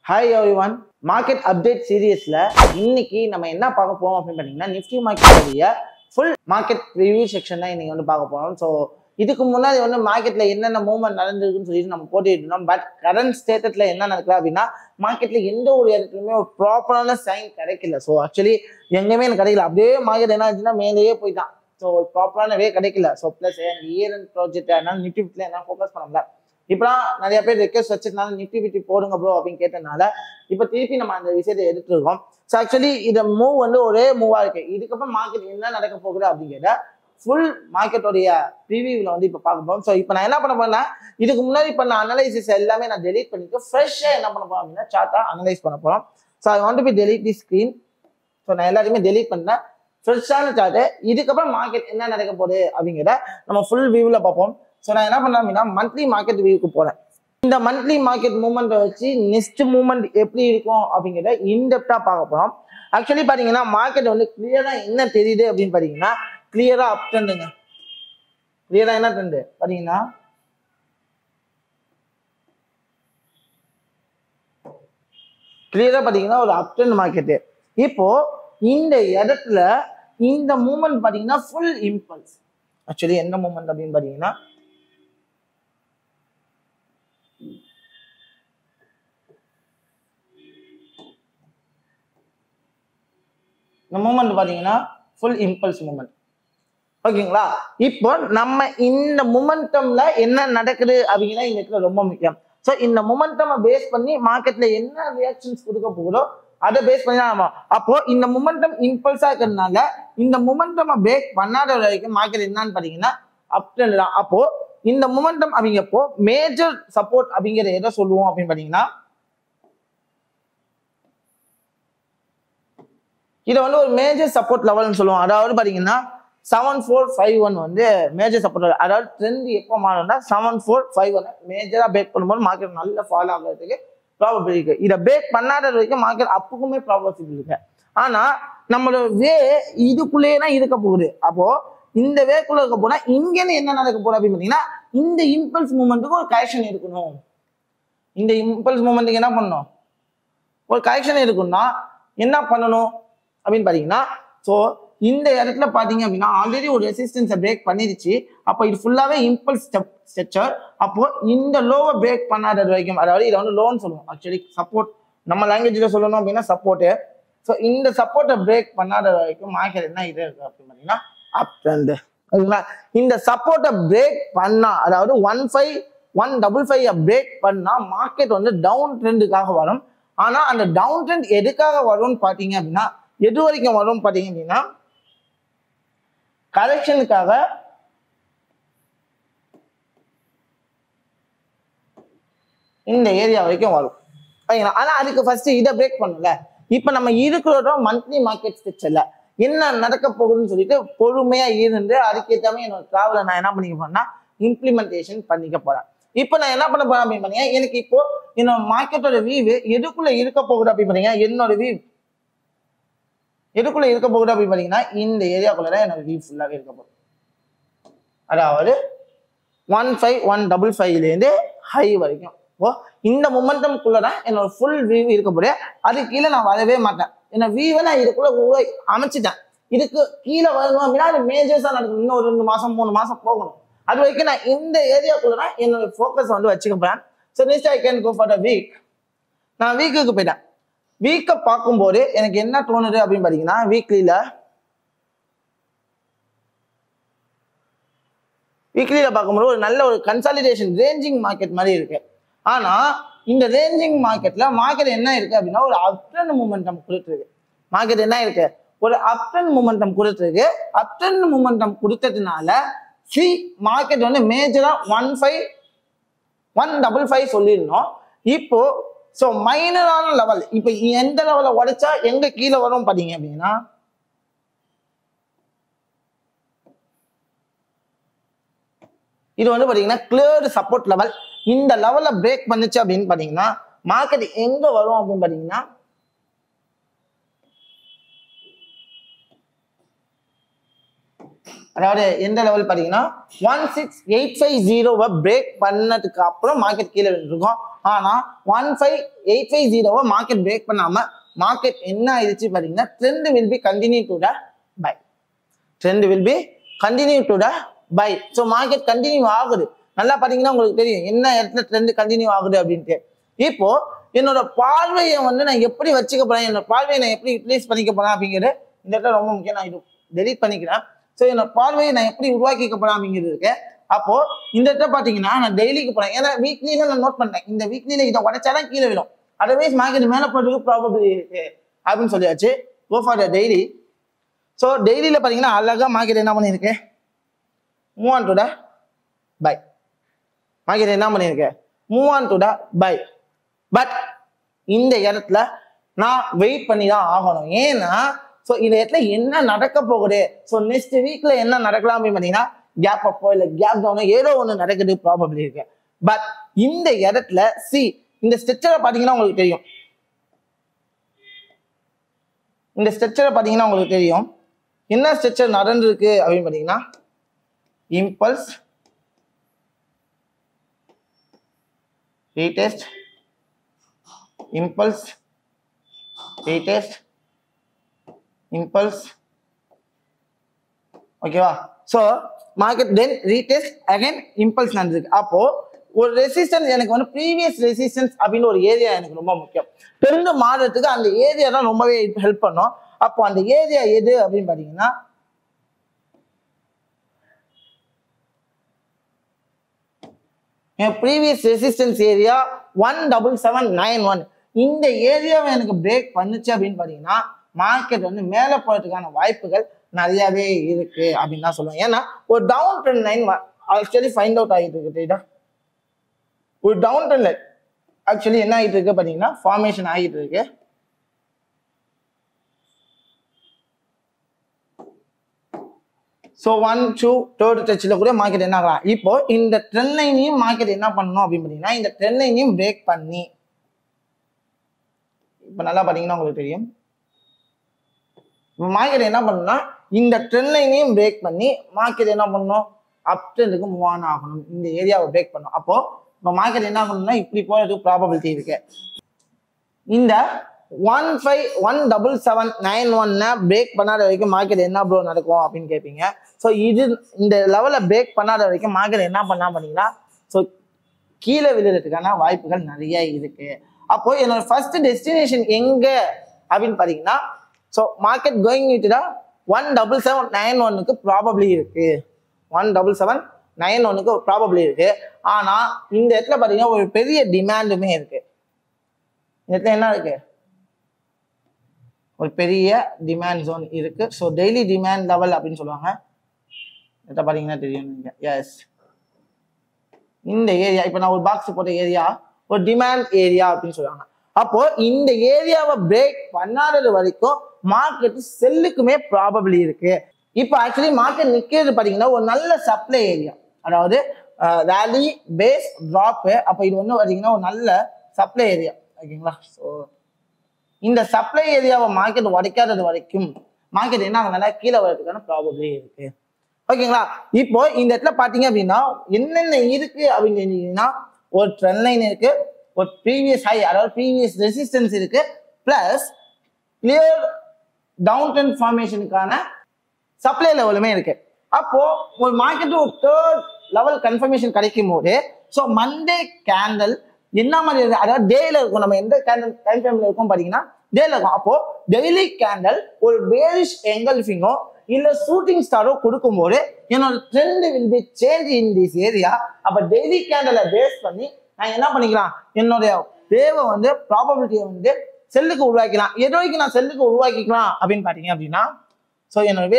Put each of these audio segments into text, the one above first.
Hi everyone, market update series la இன்னைக்கு நம்ம என்ன பார்க்க போறோம் அப்படினு பாத்தீங்கன்னா நிஃப்டி மார்க்கெட் உடைய full market review section தான் இன்னைக்கு வந்து பார்க்க போறோம். சோ இதுக்கு முன்னாடி வந்து மார்க்கெட்ல என்னென்ன மூவ்மெண்ட் நடந்துருக்குன்னு சொல்லி நம்ம போட்டுட்டு இருந்தோம். பட் கரண்ட் ஸ்டேட்டஸ்ல என்ன நடக்குது அப்படின்னா மார்க்கெட்ல எந்த ஒரு இடத்துலயுமே ஒரு ப்ராப்பரான சைன் கிடைக்கல. ஸோ ஆக்சுவலி எங்கேயுமே எனக்கு கிடைக்கல. அப்படியே மார்க்கெட் என்ன ஆச்சுன்னா மேலேயே போயிட்டான். ஸோ ப்ராப்பரான வே கிடைக்கல. So plus year and project அதனால நிஃப்டில என்ன ஃபோக்கஸ் பண்ண முடியல. இப்பெல்லாம் நிறைய பேர் ரெக்வஸ்ட் வச்சிருந்தாலும் நிஃப்டி போடுங்க ப்ரோ அப்படின்னு கேட்டதுனால இப்போ திருப்பி நம்ம அந்த விஷயத்தை எடுத்துருக்கோம். ஸோ ஆக்சுவலி இந்த மூவ் வந்து ஒரே மூவா இருக்கு. இதுக்கப்புறம் மார்க்கெட் என்ன நடக்க போகுது அப்படிங்கிறத ஃபுல் மார்க்கெட்டோடைய ப்ரிவியூவில் வந்து இப்போ பார்க்க போகிறோம். ஸோ இப்போ நான் என்ன பண்ண போறேன்னா இதுக்கு முன்னாடி பண்ண அனலைசிஸ் எல்லாமே நான் டெலீட் பண்ணிட்டு ஃப்ரெஷ்ஷாக என்ன பண்ண போறோம் அப்படின்னா சார்ட்டா அனலைஸ் பண்ண போறோம். So I want to be delete the screen. So நான் எல்லாத்தையுமே டெலீட் பண்ணேன். ஃப்ரெஷ்ஷான சார்ட்டு இதுக்கப்புறம் மார்க்கெட் என்ன நடக்க போகுது அப்படிங்கிறத நம்ம ஃபுல் வியூவில் பார்ப்போம். ஸோ நான் என்ன பண்ணேன் அப்படின்னா மந்த்லி மார்க்கெட் வியூக்கு போறேன். இந்த மந்த்லி மார்க்கெட் மூவ்மெண்ட்டை வச்சு நெக்ஸ்ட் மூவ்மெண்ட் எப்படி இருக்கும் அப்படிங்கிறத இன்டெப்தா பார்க்க போறோம். ஆக்சுவலி பாத்தீங்கன்னா மார்க்கெட் வந்து கிளியரா என்ன தெரியுது அப்படின்னு பாத்தீங்கன்னா கிளியரா அப் ட்ரெண்டுங்க. கிளியரா என்ன ட்ரெண்டு பாத்தீங்கன்னா கிளியரா பாத்தீங்கன்னா ஒரு அப் ட்ரெண்ட் மார்க்கெட்டு. இப்போ இந்த இடத்துல இந்த மூவ்மெண்ட் பாத்தீங்கன்னா ஃபுல் இம்பல்ஸ். ஆக்சுவலி என்ன மூவ்மெண்ட் அப்படின்னு பாத்தீங்கன்னா இந்த மூமெண்ட் பாத்தீங்கன்னா ஃபுல் இம்பல்ஸ் மூமெண்ட். ஓகேங்களா? இப்போ நம்ம இந்த மொமெண்டம்ல என்ன நடக்குது அப்படிங்கன்னா இந்த ரொம்ப முக்கியம். ஸோ இந்த மொமெண்டமை பேஸ் பண்ணி மார்க்கெட்ல என்ன ரியாக்ஷன்ஸ் கொடுக்க போகுதோ அதை பேஸ் பண்ணி தான் நம்ம அப்போ இந்த மொமெண்டம் இம்பல்ஸா இருக்கிறதுனால இந்த மொமெண்டமை பிரேக் பண்ணாத வரைக்கும் மார்க்கெட் என்னன்னு பாத்தீங்கன்னா அப் ட்ரெண்ட் தான். அப்போ இந்த மொமெண்டம் அப்படிங்கப்போ மேஜர் சப்போர்ட் அப்படிங்கிறத எதை சொல்லுவோம் அப்படின்னு பாத்தீங்கன்னா இதை வந்து ஒரு மேஜர் சப்போர்ட் லெவல்னு சொல்லுவோம். அதாவது பாத்தீங்கன்னா 7451 வந்து மேஜர் சப்போர்ட். அதாவது ட்ரெண்ட் எப்போ மாறும்னா 7451 மேஜரா பிரேக் பண்ணும்போது மார்க்கெட் நல்ல ஃபால் ஆகிறதுக்கு ப்ராபபிலிட்டி இருக்கு. இதை பிரேக் பண்ணாத வரைக்கும் மார்க்கெட் அப்புக்குமே ப்ராபபிலிட்டி இருக்கு. ஆனா நம்மளோட வே இதுக்குள்ளேயே தான் இருக்க போகுது. அப்போ இந்த வேக்குள்ள இருக்க போனா இங்கன்னு என்ன நடக்க போகுது அப்படின்னு பாத்தீங்கன்னா இந்த இம்பல்ஸ் மூமெண்ட்டுக்கு ஒரு கரெக்ஷன் இருக்கணும். இந்த இம்பல்ஸ் மூமெண்ட்டுக்கு என்ன பண்ணணும்? ஒரு கரெக்ஷன் இருக்குன்னா என்ன பண்ணணும் அப்படின்னு பாத்தீங்கன்னா ஸோ இந்த இடத்துல பாத்தீங்க அப்படின்னா ஆல்ரெடி ஒரு ரெசிஸ்டன்ஸை பிரேக் பண்ணிருச்சு. அப்போ இது ஃபுல்லாவே இம்பல்ஸ் ஸ்ட்ரக்சர். அப்போ இந்த லோவை பிரேக் பண்ணாத வரைக்கும் அதாவது இதை வந்து லோன்னு சொல்லுவோம். ஆக்சுவலி சப்போர்ட் நம்ம லாங்குவேஜ்ல சொல்லணும் அப்படின்னா சப்போர்ட்டு. ஸோ இந்த சப்போர்ட்டை பிரேக் பண்ணாத வரைக்கும் மார்க்கெட் என்ன இது இருக்கு அப்படின்னு பாத்தீங்கன்னா அப் ட்ரெண்ட். ஓகேங்களா? இந்த சப்போர்ட்டை பிரேக் பண்ணா அதாவது 155 பிரேக் பண்ணா மார்க்கெட் வந்து டவுன் ட்ரெண்டுக்காக வரும். ஆனா அந்த டவுன் ட்ரெண்ட் எதுக்காக வரும்னு பாத்தீங்க அப்படின்னா எது வரைக்கும் வரும் பாத்தீங்க அப்படின்னா கரெக்ஷனுக்காக இந்த ஏரியா வரைக்கும் வரும். ஆனா அதுக்கு ஃபர்ஸ்ட் இதை பிரேக் பண்ணல. இப்ப நம்ம இருக்கிறோம் மந்த்லி மார்க்கெட் ஸ்ட்ரக்சர்ல என்ன நடக்க போகுதுன்னு சொல்லிட்டு பொறுமையா இருந்து அதுக்கேற்ற என்னோட டிராவலை நான் என்ன பண்ணிக்க போறேன்னா இம்ப்ளிமெண்டேஷன் பண்ணிக்க போறேன். இப்போ நான் என்ன பண்ண போறேன் அப்படின்னு பாத்தீங்கன்னா எனக்கு இப்போ என்னோட மார்க்கெட்டோட வியூ எதுக்குள்ள இருக்க போகுது அப்படின்னு பாத்தீங்கன்னா என்னோட வியூ எதுக்குள்ள இருக்க போகுது அப்படின்னு பாத்தீங்கன்னா இந்த ஏரியாக்குள்ளதான் என்னோட வியூ ஃபுல்லாவே இருக்க போகுது. அதாவது 15155 இருந்து ஹை வரைக்கும். இப்போ இந்த மொமெண்டம்குள்ளதான் என்னோட ஃபுல் வியூ இருக்க போகுது. அதுக்கு கீழே நான் வரவே மாட்டேன். என்ன வியூவை நான் இதுக்குள்ள அமைச்சிட்டேன். இதுக்கு கீழே வரணும் அப்படின்னா அது மேஜர்ஸா நடக்கும். இன்னும் ஒரு 2 மாசம் 3 மாசம் போகணும். அது வரைக்கும் நான் இந்த ஏரியாக்குள்ளதான் என்னோட ஃபோக்கஸ் வந்து வச்சுக்க போறேன். So next I can go for the week. நான் வீக்குக்கு போயிட்டேன். வீக்கை பார்க்கும்போது எனக்கு என்ன தோணுது அப்படின்னு பாத்தீங்கன்னா வீக்லியில பார்க்கும்போது ஒரு நல்ல ஒரு கன்சாலிடேஷன் ரேஞ்சிங் மார்க்கெட் மாதிரி இருக்கு. ஆனா இந்த ரேஞ்சிங் மார்க்கெட்ல மார்க்கெட் என்ன இருக்கு அப்படின்னா ஒரு அப் ட்ரெண்ட் மூமெண்டம் கொடுத்துருக்கு. மார்க்கெட் என்ன இருக்கு? ஒரு அப் ட்ரெண்ட் மூமெண்டம் கொடுத்துருக்கு. அப் ட்ரெண்ட் மூமெண்டம் கொடுத்ததுனால மார்க்கெட் வந்து மேஜரா 155 சொல்லியிருந்தோம். இப்போ ஸோ மைனரான லெவல் இப்போ எந்த லெவலை உடைச்சா எங்க கீழே வரும் பாத்தீங்க அப்படின்னா இது வந்து பாத்தீங்கன்னா கிளியர் சப்போர்ட் லெவல். இந்த லெவலை பிரேக் பண்ணுச்சு அப்படின்னு பாத்தீங்கன்னா மார்க்கெட் எங்க வரும் அப்படின்னு பாத்தீங்கன்னா அதாவது எந்த லெவல் பார்த்தீங்கன்னா 16850 பிரேக் பண்ணதுக்கு அப்புறம் மார்க்கெட் கீழே விழுந்திருக்கும். ஆனால் 15850 மார்க்கெட் பிரேக் பண்ணாம மார்க்கெட் என்ன ஆயிடுச்சு பார்த்தீங்கன்னா trend will be continue to the buy. Trend will be continue to the buy. So market continue ஆகுது. நல்லா பார்த்தீங்கன்னா உங்களுக்கு தெரியும் என்ன இடத்துல ட்ரெண்ட் கண்டினியூ ஆகுது அப்படின்ட்டு. இப்போ என்னோட பார்வையை வந்து நான் எப்படி வச்சுக்க போறேன், என்னோட பார்வையை நான் எப்படி யூட்டிலைஸ் பண்ணிக்க போறேன் அப்படிங்கிறது இந்த இடத்துல ரொம்ப முக்கியம். நான் இது டெலீட் பண்ணிக்கிறேன். ஸோ என்னோட பார்வையை நான் எப்படி உருவாக்கிக்க போறேன் அப்படிங்கிறது இருக்கு. அப்போ இந்த இடத்துல பார்த்தீங்கன்னா நான் டெய்லிக்கு போறேன். ஏன்னா வீக்லியில நான் நோட் பண்ணேன் இந்த வீக்லியில இதை உடைச்சாதான் கீழே விடும். அதர்வைஸ் மார்க்கெட் மேலே போறதுக்கு ப்ராபபிலிட்டி இருக்கு அப்படின்னு சொல்லியாச்சு. Go for the daily. So டெய்லியில பார்த்தீங்கன்னா அழகா மார்க்கெட் என்ன பண்ணியிருக்கு, move on to the buy. Market என்ன பண்ணியிருக்கு, move on to the buy. But இந்த இடத்துல நான் வெயிட் பண்ணி தான் ஆகணும். ஏன்னா ஸோ இந்த இடத்துல என்ன நடக்க போகுது, ஸோ நெக்ஸ்ட் வீக்ல என்ன நடக்கலாம் அப்படின்னு பார்த்தீங்கன்னா கேப் அப்போ இல்லை கேப் டவுனோ ஏதோ ஒன்று நடக்குது ப்ராபபிலிட்டி இருக்கு. பட் இந்த இடத்துல இந்த ஸ்ட்ரக்சரை பார்த்தீங்கன்னா உங்களுக்கு தெரியும். இந்த ஸ்ட்ரக்சரை பார்த்தீங்கன்னா உங்களுக்கு தெரியும் என்ன ஸ்ட்ரக்சர் நடந்திருக்கு அப்படின்னு பார்த்தீங்கன்னா impulse, retest, impulse, retest, impulse. ஓகேவா? ஸோ மார்க்கெட் தென் ரீடெஸ்ட் அகைன் இம்பல்ஸ் நடந்திருக்கு. அப்போ ஒரு ரெசிஸ்டன்ஸ் எனக்கு வந்து ப்ரீவியஸ் ரெசிஸ்டன்ஸ் அப்படின்னு ஒரு ஏரியா எனக்கு ரொம்ப முக்கியம். ட்ரெண்ட் மாறுறதுக்கு அந்த ஏரியா தான் ரொம்பவே ஹெல்ப் பண்ணும். அப்போ அந்த ஏரியா எது அப்படின்னு பார்த்தீங்கன்னா ப்ரீவியஸ் ரெசிஸ்டன்ஸ் ஏரியா 17791. இந்த ஏரியாவை எனக்கு பிரேக் பண்ணுச்சு அப்படின்னு பார்த்தீங்கன்னா மார்க்கெட் வந்து மேலே போகிறதுக்கான வாய்ப்புகள் நிறையாவே இருக்கு அப்படின்னு தான் சொல்லுவேன். ஏன்னா ஒரு down trend line actually find out ஆகிட்டு இருக்கு. ஒரு டவுன் ட்ரெண்ட் லைன் ஆக்சுவலி என்ன ஆகிட்டு இருக்கு பார்த்தீங்கன்னா ஃபார்மேஷன் ஆகிட்டு இருக்கு. ஸோ 1 2 தேர்ட் டச்சில் கூட மார்க்கெட் என்ன ஆகலாம். இப்போ இந்த ட்ரெண்ட் லைனையும் மார்க்கெட் என்ன பண்ணணும் அப்படின்னு பார்த்தீங்கன்னா இந்த ட்ரெண்ட் லைனையும் பிரேக் பண்ணி, இப்போ நல்லா பார்த்தீங்கன்னா உங்களுக்கு தெரியும் மார்க்கெட் என்ன பண்ணணும்னா இந்த ட்ரெண்ட் லைனையும் பிரேக் பண்ணி மார்க்கெட் என்ன பண்ணணும் அப் ட்ரெண்டுக்கு மூவ் ஆன் ஆகணும். இந்த ஏரியாவை பிரேக் பண்ணணும். அப்போ இப்போ மார்க்கெட் என்ன பண்ணணும்னா இப்படி போகிறதுக்கு ப்ராபபிலிட்டி இருக்கு. இந்த 17791 பிரேக் பண்ணாத வரைக்கும் மார்க்கெட் என்ன ப்ரோ நடக்கும் அப்படின்னு கேட்பீங்க. ஸோ இந்த லெவலில் பிரேக் பண்ணாத வரைக்கும் மார்க்கெட் என்ன பண்ணா பண்ணீங்கன்னா ஸோ கீழே விழுறதுக்கான வாய்ப்புகள் நிறைய இருக்கு. அப்போ என்னோட ஃபர்ஸ்ட் டெஸ்டினேஷன் எங்க அப்படின்னு பார்த்தீங்கன்னா so market going with 17791 probably இருக்கு. 17791 ப்ராபபிளி இருக்கு. ஆனா இந்த இடத்துல பார்த்தீங்கன்னா ஒரு பெரிய டிமாண்டுமே இருக்கு. இந்த இடத்துல என்ன இருக்கு, ஒரு பெரிய டிமாண்ட் ஜோன் இருக்கு. ஸோ டெய்லி டிமாண்ட் லெவல் அப்படின்னு சொல்லுவாங்க. இதை பார்த்தீங்கன்னா தெரியும். எஸ், இந்த ஏரியா இப்போ நான் ஒரு பாக்ஸ் போட்ட ஏரியா ஒரு டிமாண்ட் ஏரியா அப்படின்னு சொல்லுவாங்க. அப்போ இந்த ஏரியாவை பிரேக் பண்ணாதது வரைக்கும் மார்க்கெட் செல்லுக்குமே ப்ராபபிளி இருக்கு. இப்போ ஆக்சுவலி மார்க்கெட் நிற்கிறது பார்த்தீங்கன்னா ஒரு நல்ல சப்ளை ஏரியா, அதாவது ரேலி பேஸ் ட்ராப். அப்போ இது வந்து பார்த்தீங்கன்னா ஒரு நல்ல சப்ளை ஏரியா. ஓகேங்களா? ஸோ இந்த சப்ளை ஏரியாவை மார்க்கெட் உடைக்காதது வரைக்கும் மார்க்கெட் என்ன ஆகுதுன்னா கீழே வரதுக்கான ப்ராபபிலிட்டி இருக்கு. ஓகேங்களா? இப்போ இந்த இடத்துல பார்த்தீங்க அப்படின்னா என்னென்ன இருக்கு அப்படின்னு சொன்னீங்கன்னா ஒரு ட்ரெண்ட் லைன் இருக்கு, ஒரு ப்ரீவியஸ் ஹை அதாவது ப்ரீவியஸ் ரெசிஸ்டன்ஸ் இருக்கு, பிளஸ் கிளியர் டவுன் ட்ரெண்ட் ஃபார்மேஷனுக்கான சப்ளை லெவலுமே இருக்கு. அப்போ ஒரு மார்க்கெட் ஒரு தேர்ட் லெவல் கன்ஃபர்மேஷன் கிடைக்கும் போது ஸோ மண்டே கேண்டல் என்ன மாதிரி இருக்கு, அதாவது டேல இருக்கும். நம்ம எந்த கேண்டல் டைம் ஃப்ரேம்ல இருக்கும் பார்த்தீங்கன்னா டேல இருக்கும். அப்போ டெய்லி கேண்டல் ஒரு பேரிஷ் எங்கல்ஃபிங்கோ இல்ல ஷூட்டிங் ஸ்டாரோ கொடுக்கும்போது என்னோட trend will be change in this area. அப்போ டெய்லி கேண்டலை பேஸ் பண்ணி நான் என்ன பண்ணிக்கலாம், என்னுடைய வேவை வந்து ப்ராபபிலிட்டியை வந்து செல்லுக்கு உருவாக்கலாம். எது வரைக்கும் நான் செல்லுக்கு உருவாக்கிக்கலாம் அப்படின்னு பார்த்தீங்க அப்படின்னா ஸோ என்னோட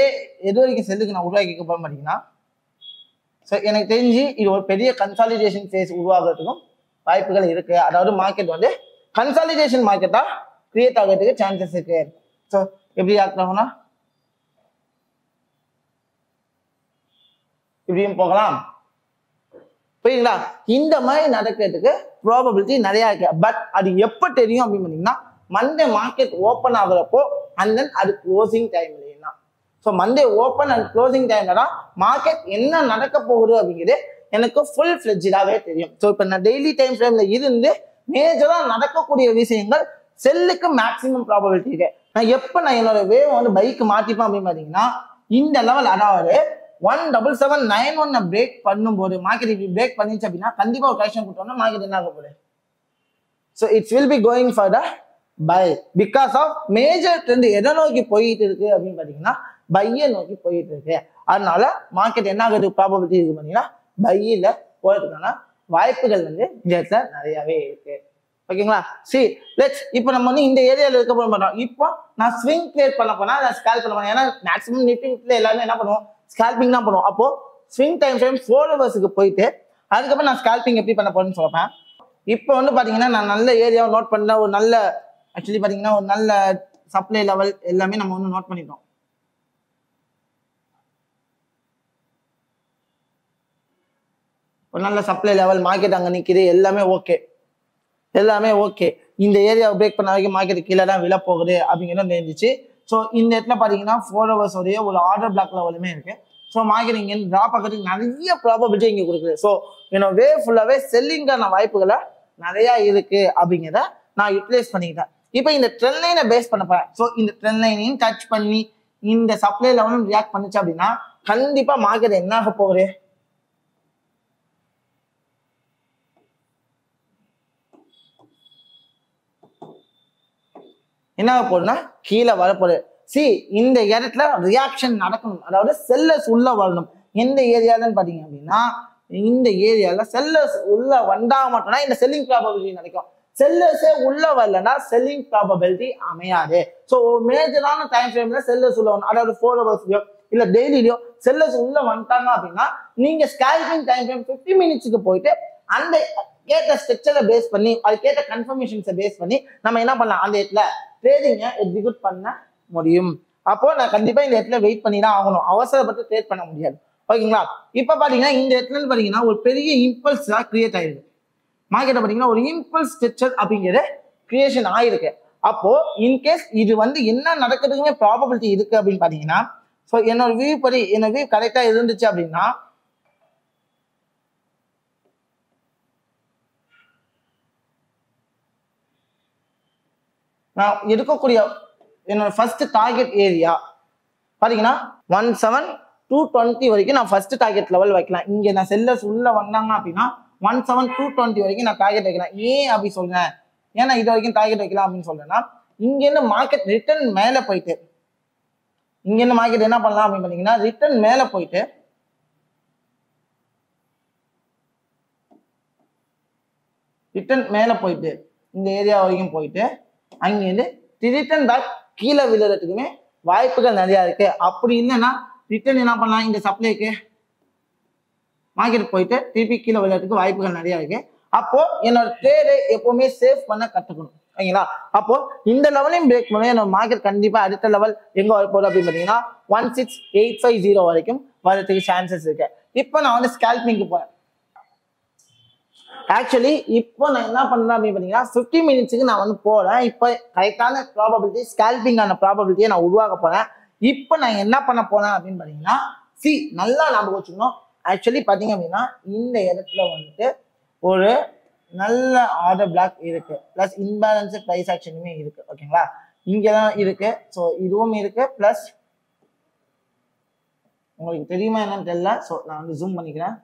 எது வரைக்கும் செல்லுக்கு நான் உருவாக்கிக்க போகிறேன் பார்த்தீங்கன்னா ஸோ எனக்கு தெரிஞ்சு இது ஒரு பெரிய கன்சாலிடேஷன் ஃபேஸ் உருவாகிறதுக்கும் வாய்ப்புகள் இருக்கு. அதாவது மார்க்கெட் வந்து கன்சாலிடேஷன் மார்க்கெட்டா கிரியேட் ஆகிறதுக்கு சான்சஸ் இருக்கு. ஸோ எப்படி ஆக்கணும்னா இப்படியும் போகலாம். புரியுங்களா? இந்த மாதிரி நடக்கிறதுக்கு ப்ராபபிலிட்டி நிறைய இருக்கு. பட் அது எப்போ தெரியும் அப்படின்னு பார்த்தீங்கன்னா மண்டே மார்க்கெட் ஓப்பன் ஆகுறப்போ அண்ட் தென் அது க்ளோசிங் டைம்லாம். So Monday open and closing டைம்ல தான் மார்க்கெட் என்ன நடக்க போகுது அப்படிங்கிறது எனக்கு ஃபுல் ஃபிளெட்ஜாவே தெரியும். ஸோ இப்போ நான் டெய்லி டைம் ஃப்ரேம்ல இருந்து மேஜரா நடக்கக்கூடிய விஷயங்கள் செல்லுக்கு மேக்ஸிமம் ப்ராபபிலிட்டி இருக்கு. நான் எப்போ நான் என்னோட வேவ் வந்து பைக்கு மாத்திப்பேன் அப்படின்னு பார்த்தீங்கன்னா இந்த லெவல், அதாவது 17791 பிரேக் பண்ணும்போது மார்க்கெட் இப்படி பிரேக் பண்ணிச்சு அப்படின்னா கண்டிப்பா ஒரு கரெக்ஷன் கொடுத்தோம்னா மார்க்கெட் என்ன ஆக போகுது? So it's will be going for the buy because of major trend எதை நோக்கி போயிட்டு இருக்கு அப்படின்னு பார்த்தீங்கன்னா பையை நோக்கி போயிட்டு இருக்கு. அதனால மார்க்கெட் என்ன ஆகுது ப்ராபபிலிட்டி இருக்கு பார்த்தீங்கன்னா பையில போறதுக்கான வாய்ப்புகள் வந்து இந்த இடத்துல நிறையவே இருக்கு. ஓகேங்களா? சரி, லெட்ஸ் இப்போ நம்ம வந்து இந்த ஏரியாவில் இருக்க போக மாட்டோம். இப்போ நான் ஸ்விங் கிரியேட் பண்ண போனா நான் ஸ்கேல் பண்ண போனேன். ஏன்னா மேக்ஸிமம் நிஃப்டி எல்லாருமே என்ன பண்ணுவோம்? ஸ்கேல்பிங் தான் பண்ணுவோம். அப்போ ஸ்விங் டைம் ஃப்ரேம் 4 ஹவர்ஸ்க்கு போயிட்டு அதுக்கப்புறம் நான் ஸ்கேல்பிங் எப்படி பண்ண போறேன்னு சொல்றேன். இப்போ வந்து பாத்தீங்கன்னா நான் நல்ல ஏரியாவை நோட் பண்ண ஒரு நல்ல ஆக்சுவலி பாத்தீங்கன்னா ஒரு நல்ல சப்ளை லெவல் எல்லாமே நம்ம வந்து நோட் பண்ணிட்டோம். ஒரு நல்ல சப்ளை லெவல் மார்க்கெட் அங்கே நிற்கிது, எல்லாமே ஓகே, எல்லாமே ஓகே. இந்த ஏரியாவை பிரேக் பண்ண வரைக்கும் மார்க்கெட் கீழே தான் விழ போகுது அப்படிங்கிறது தெரிஞ்சிச்சு. ஸோ இந்த இடத்துல பார்த்தீங்கன்னா 4 ஹவர்ஸ் உடைய ஒரு ஆர்டர் பிளாக் லெவலுமே இருக்கு. ஸோ மார்க்கெட் இங்கே ட்ராப் ஆகிறதுக்கு நிறைய ப்ராபபிலிட்டி இங்கே கொடுக்குது. ஸோ என்னோட வே ஃபுல்லாகவே செல்லிங்கான வாய்ப்புகளை நிறையா இருக்கு அப்படிங்கிறத நான் யூட்டிலைஸ் பண்ணிக்கிட்டேன். இப்போ இந்த ட்ரெண்ட் லைனை பேஸ் பண்ண போறேன். ஸோ இந்த ட்ரெண்ட் லைனையும் டச் பண்ணி இந்த சப்ளை லெவலும் ரியாக்ட் பண்ணுச்சு அப்படின்னா கண்டிப்பாக மார்க்கெட் என்ன ஆக போகுது? என்ன போகுதுன்னா கீழே வரப்போகுது. இந்த இடத்துல ரியாக்ஷன் நடக்கணும், அதாவது செல்லர்ஸ் உள்ள வரணும். எந்த ஏரியாலன்னு பாத்தீங்க அப்படின்னா இந்த ஏரியால செல்லர்ஸ் உள்ள வந்தா மட்டும்தான் இந்த செல்லிங் ப்ராபபிலிட்டி நடக்கும். செல்லர்ஸே உள்ள வரலன்னா செல்லிங் ப்ராபபிலிட்டி அமையாது. ஸோ மேஜரான டைம் ஃப்ரேம்ல செல்லர்ஸ் உள்ள வரணும், அதாவது 4 ஹவர்ஸ்லயோ இல்ல டெய்லியோ செல்லர்ஸ் உள்ள வந்துட்டாங்க அப்படின்னா நீங்க ஸ்கேல்பிங் டைம் ஃப்ரேம் 50 மினிட்ஸ்க்கு போயிட்டு அந்த கேட்ட ஸ்ட்ரக்சரை பேஸ் பண்ணி அது கேட்ட கன்ஃபர்மேஷன்ஸை பேஸ் பண்ணி நம்ம என்ன பண்ணலாம்? அந்த இடத்துல ட்ரேடிங்கை எக்ஸிக்யூட் பண்ண முடியும். அப்போ நான் கண்டிப்பா இந்த இடத்துல வெயிட் பண்ணி தான் ஆகணும், அவசரப்பட்டு ட்ரேட் பண்ண முடியாது. ஓகேங்களா? இப்ப பாத்தீங்கன்னா இந்த இடத்துல பாத்தீங்கன்னா ஒரு பெரிய இம்பல்ஸ் தான் கிரியேட் ஆயிருக்கு. மார்க்கெட்டை பாத்தீங்கன்னா ஒரு இம்பல்ஸ் ஸ்ட்ரக்சர் அப்படிங்கிற கிரியேஷன் ஆயிருக்கு. அப்போ இன்கேஸ் இது வந்து என்ன நடக்கிறதுக்குமே ப்ராபபிலிட்டி இருக்கு அப்படின்னு பாத்தீங்கன்னா ஸோ என்னோட வியூ படி என்னோட வியூ கரெக்டா இருந்துச்சு அப்படின்னா நான் எடுக்கக்கூடிய என்னோட ஃபர்ஸ்ட் டார்கெட் ஏரியா பாத்தீங்கன்னா 17220 வரைக்கும் நான் ஃபர்ஸ்ட் டார்கெட் லெவல் வைக்கலாம். இங்க நான் செல்லர்ஸ் உள்ள வந்தாங்க அப்படின்னா 17220 வரைக்கும் நான் டார்கெட் வைக்கலாம். ஏன் அப்படி சொல்றேன்? ஏன்னா இது வரைக்கும் டார்கெட் வைக்கலாம் அப்படின்னு சொல்றேன்னா இங்க இருந்து மார்க்கெட் ரிட்டர்ன் மேல போயிட்டு இங்க இருந்து மார்க்கெட் என்ன பண்ணலாம் அப்படின்னு பாத்தீங்கன்னா ரிட்டர்ன் மேல போயிட்டு இந்த ஏரியா வரைக்கும் போயிட்டு அங்கிருந்து ரிட்டர்ன் பேக் கீழே விழுறதுக்குமே வாய்ப்புகள் நிறைய இருக்கு. அப்படி இல்லைன்னா ரிட்டர்ன் என்ன பண்ணலாம்? இந்த சப்ளைக்கு மார்க்கெட் போயிட்டு திருப்பி கீழே விழுறதுக்கு வாய்ப்புகள் நிறைய இருக்கு. அப்போ என்னோட ட்ரேடை எப்பவுமே சேவ் பண்ண கத்துக்கணும். ஓகேங்களா? அப்போ இந்த லெவலையும் பிரேக் பண்ணி என்னோட மார்க்கெட் கண்டிப்பா அடுத்த லெவல் எங்க வரப்போகுது அப்படின்னு பாத்தீங்கன்னா 16850 வரைக்கும் வரதுக்கு சான்சஸ் இருக்கு. இப்போ நான் வந்து ஸ்கேல்பிங்க்கு போறேன். ஆக்சுவலி இப்போ நான் என்ன பண்றேன் அப்படின்னு பாத்தீங்கன்னா 50 மினிட்ஸுக்கு நான் வந்து போறேன். இப்போ கரெக்டான ப்ராபபிலிட்டி ஸ்கேல்பிங்கான ப்ராபபிலிட்டியை நான் உருவாக்க போறேன். இப்போ நான் என்ன பண்ண போறேன் அப்படின்னு பாத்தீங்கன்னா நல்லா ஞாபகம் வச்சுக்கணும். ஆக்சுவலி பாத்தீங்க அப்படின்னா இந்த இடத்துல வந்துட்டு ஒரு நல்ல ஆர்டர் பிளாக் இருக்கு, பிளஸ் இன்பேலன்ஸ் பிரைஸ் ஆக்ஷனுமே இருக்கு. ஓகேங்களா? இங்கதான் இருக்கு. ஸோ இதுவும் இருக்கு, பிளஸ் உங்களுக்கு தெரியுமா என்னன்னு தெரியல. ஸோ நான் வந்து ஜூம் பண்ணிக்கிறேன்.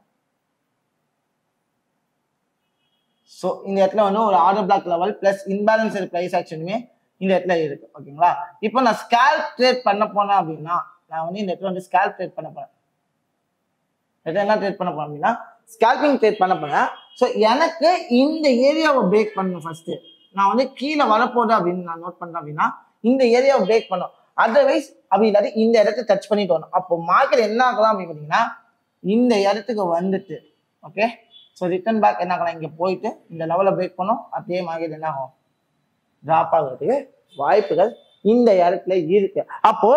ஸோ இந்த இடத்துல வந்து ஒரு order block level plus imbalance price ஆக்ஷனுமே இந்த இடத்துல இருக்கு. ஓகேங்களா? இப்போ நான் ஸ்கேல்ப் ட்ரேட் பண்ண போனேன் அப்படின்னா நான் வந்து இந்த இடத்துல வந்து ஸ்கேல்ப் ட்ரேட் பண்ண போறேன். என்ன ட்ரேட் பண்ண போறேன் அப்படின்னா ஸ்கேல்பிங் ட்ரேட் பண்ண போறேன். ஸோ எனக்கு இந்த ஏரியாவை பிரேக் பண்ணணும். ஃபர்ஸ்ட் நான் வந்து கீழே வரப்போகுது அப்படின்னு நான் நோட் பண்றேன் அப்படின்னா இந்த ஏரியாவை பிரேக் பண்ணும். அதர்வைஸ் அப்படி இல்லாட்டி இந்த இடத்த டச் பண்ணிட்டு வரணும். அப்போ மார்க்கெட் என்ன ஆகலாம் அப்படின்னு பார்த்தீங்கன்னா இந்த இடத்துக்கு வந்துட்டு ஓகே. ஸோ ரிட்டர்ன் பேக் என்ன ஆகலாம்? இங்கே போயிட்டு இந்த லெவலை பிரேக் பண்ணும். அப்படியே மார்க்கெட் என்ன ஆகும்? ட்ராப் ஆகிறதுக்கு வாய்ப்புகள் இந்த இடத்துல இருக்கு. அப்போ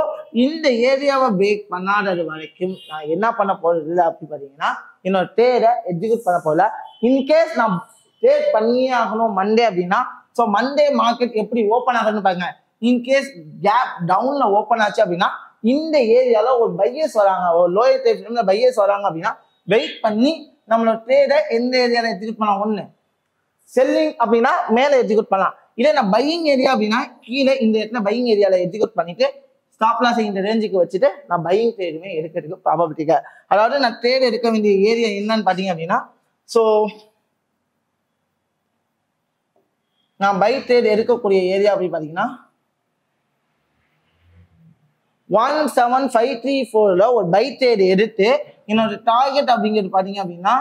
இந்த ஏரியாவை பிரேக் பண்ணாதது வரைக்கும் நான் என்ன பண்ண போறது இல்லை அப்படி பார்த்தீங்கன்னா என்னோட ட்ரேடை எக்ஸிக்யூட் பண்ண போகல. இன்கேஸ் நான் ட்ரேட் பண்ணியே ஆகணும் மண்டே அப்படின்னா ஸோ மண்டே மார்க்கெட் எப்படி ஓப்பன் ஆகுதுன்னு பாருங்க. இன்கேஸ் கேப் டவுன்ல ஓப்பன் ஆச்சு அப்படின்னா இந்த ஏரியால ஒரு பையர்ஸ் வராங்க, ஒரு லோயர் டைப் ஃப்ரேம்ல பையர்ஸ் வராங்க அப்படின்னா வெயிட் பண்ணி நம்மளோட ட்ரேடை எந்த ஏரியால எக்ஸிக்யூட் பண்ணலாம். ஒன்று செல்லிங் அப்படின்னா மேலே எக்ஸிக்யூட் பண்ணலாம், இல்லை நான் பையிங் ஏரியா அப்படின்னா கீழே இந்த இடத்துல பையிங் ஏரியால எக்ஸிக்யூட் பண்ணிட்டு ஸ்டாப் லாஸ் இந்த ரேஞ்சுக்கு வச்சுட்டு நான் பையிங் ட்ரேடுமே எடுக்கிறதுக்கு ப்ராபபிலிட்டிக்கு. அதாவது நான் ட்ரேட் எடுக்க வேண்டிய ஏரியா என்னன்னு பார்த்தீங்க அப்படின்னா, ஸோ நான் பை ட்ரேட் எடுக்கக்கூடிய ஏரியா அப்படின்னு பார்த்தீங்கன்னா 17534 ஒரு பை ட்ரேட் எடுத்து என்னோட டார்கெட் அப்படிங்கிறது பார்த்தீங்க அப்படின்னா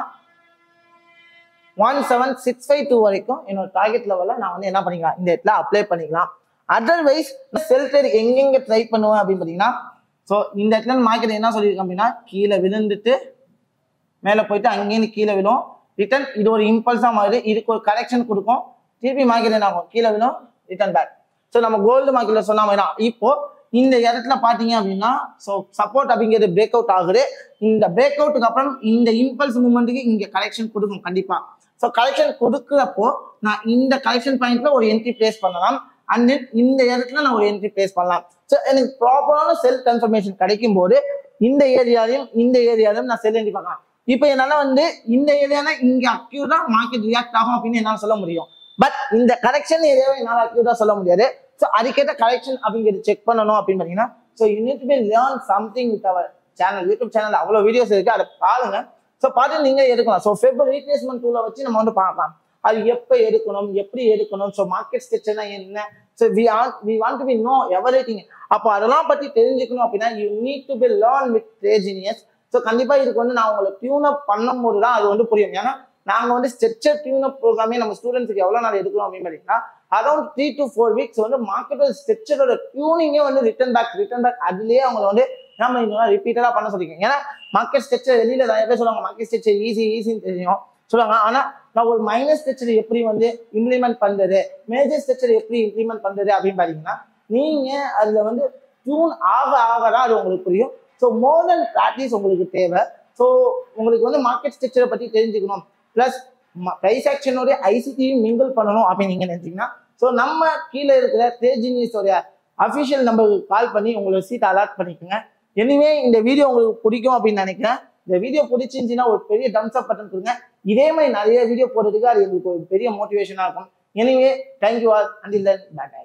17652 வரைக்கும் என்னோட டார்கெட் லெவலில் நான் வந்து என்ன பண்ணிக்கலாம், இந்த இடத்துல அப்ளை பண்ணிக்கலாம். அதர்வைஸ் செல் ட்ரேட் எங்கெங்க ட்ரை பண்ணுவேன் அப்படின்னு பார்த்தீங்கன்னா, ஸோ இந்த இடத்துல மார்க்கெட் என்ன சொல்லியிருக்கேன் அப்படின்னா கீழே விழுந்துட்டு மேலே போயிட்டு அங்கேருந்து கீழே விழும், ரிட்டர்ன் இது ஒரு இம்பல்ஸாக மாறுது, இதுக்கு ஒரு கரெக்ஷன் கொடுக்கும், திருப்பி மார்க்கெட் என்ன ஆகும், கீழே விழும், ரிட்டர்ன் பேக். ஸோ நம்ம கோல்டு மார்க்கெட்ல சொன்ன மாதிரி தான் இப்போ இந்த இடத்துல பார்த்தீங்க அப்படின்னா ஸோ சப்போர்ட் அப்படிங்கிறது பிரேக் அவுட் ஆகுது. இந்த பிரேக் அவுட்டுக்கு அப்புறம் இந்த இம்பல்ஸ் மூமெண்ட்டுக்கு இங்கே கரெக்ஷன் கொடுக்கும் கண்டிப்பாக. ஸோ கரெக்ஷன் கொடுக்குறப்போ நான் இந்த கரெக்ஷன் பாயிண்ட்ல ஒரு என்ட்ரி பிளேஸ் பண்ணலாம், அண்ட் தென் இந்த இடத்துல நான் ஒரு என்ட்ரி பிளேஸ் பண்ணலாம். ஸோ எனக்கு ப்ராப்பரான செல் கன்ஃபர்மேஷன் கிடைக்கும் போது இந்த ஏரியாலையும் நான் செல் என்ட்ரி பார்க்கலாம். இப்போ என்னால் வந்து இந்த ஏரியானா இங்கே அக்யூரா மார்க்கெட் ரியாக்ட் ஆகும் அப்படின்னு என்னால் சொல்ல முடியும். பட் இந்த கரெக்ஷன் ஏரியாவை என்னால் அக்யூரா சொல்ல முடியாது. ஸோ அதுக்கேற்ற கரெக்ஷன் அப்படிங்கிறது செக் பண்ணணும் அப்படின்னு பார்த்தீங்கன்னா, so you need to be learn something with our channel. YouTube channel அவ்வளோ வீடியோஸ் இருக்கு, அதை பாருங்க. ஸோ பார்த்து நீங்கள் எடுக்கலாம். ஸோ ஃபெப் ரீப்ளேஸ்மெண்ட் டூலை வச்சு நம்ம வந்து பார்க்கலாம் அது எப்போ எடுக்கணும், எப்படி எடுக்கணும், ஸோ மார்க்கெட் ஸ்ட்ரக்சர்னா என்ன, so we want to be know everything. அப்போ அதெல்லாம் பற்றி தெரிஞ்சுக்கணும் அப்படின்னா you need to be learn with TradeGenius. So கண்டிப்பாக இதுக்கு வந்து நான் உங்களை டியூன் அப் பண்ணும்போது தான் அது வந்து புரியும். ஏன்னா நாங்கள் வந்து ஸ்ட்ரக்சர் டியூன் அப் ப்ரோக்ராமே நம்ம ஸ்டூடெண்ட்ஸுக்கு எவ்வளோ நாள் எடுக்கிறோம் அப்படின்னு பார்த்தீங்கன்னா அரௌண்ட் 3 to 4 weeks வந்து மார்க்கெட்டோட ஸ்ட்ரக்சரோட டியூனிங்கே வந்து ரிட்டர்ன் பேக் அதுலேயே அவங்களை வந்து நம்ம இன்னும் ரிப்பீட்டடாக பண்ண சொல்லியிருக்கோம். ஏன்னா மார்க்கெட் ஸ்ட்ரக்சர் வெளியில நிறைய பேர் சொல்லுவாங்க மார்க்கெட் ஸ்ட்ரக்சர் ஈஸின்னு தெரியும் சொல்லுவாங்க. ஆனால் நான் ஒரு மைனர் ஸ்ட்ரக்சர் எப்படி வந்து இம்ப்ளிமெண்ட் பண்ணுறது, மேஜர் ஸ்ட்ரக்சர் எப்படி இம்ப்ளிமெண்ட் பண்ணுறது அப்படின்னு பார்த்தீங்கன்னா நீங்கள் அதில் வந்து டியூன் ஆகதான் அது உங்களுக்கு புரியும். ஸோ மோர் தென் ப்ராக்டிஸ் உங்களுக்கு தேவை. ஸோ உங்களுக்கு வந்து மார்க்கெட் ஸ்ட்ரக்சரை பற்றி தெரிஞ்சுக்கணும், ப்ளஸ் ப்ரைஸ் ஆக்ஷனோட ஐசிடியும் மிங்கிள் பண்ணணும் அப்படின்னு நீங்கள் நினைச்சீங்கன்னா ஸோ நம்ம கீழே இருக்கிற ட்ரேடெஜெனியஸோட அஃபிஷியல் நம்பருக்கு கால் பண்ணி உங்களோட சீட் அலாட் பண்ணிக்கோங்க. எனிவே இந்த வீடியோ உங்களுக்கு பிடிக்கும் அப்படின்னு நினைக்கிறேன். இந்த வீடியோ பிடிச்சிருந்துச்சுன்னா ஒரு பெரிய தம்ஸ் அப் பட்டன் கொடுங்க. இதே மாதிரி நிறைய வீடியோ போடுறதுக்கு அது எங்களுக்கு ஒரு பெரிய மோட்டிவேஷனாக இருக்கும். Anyway thank you all, until then bye by.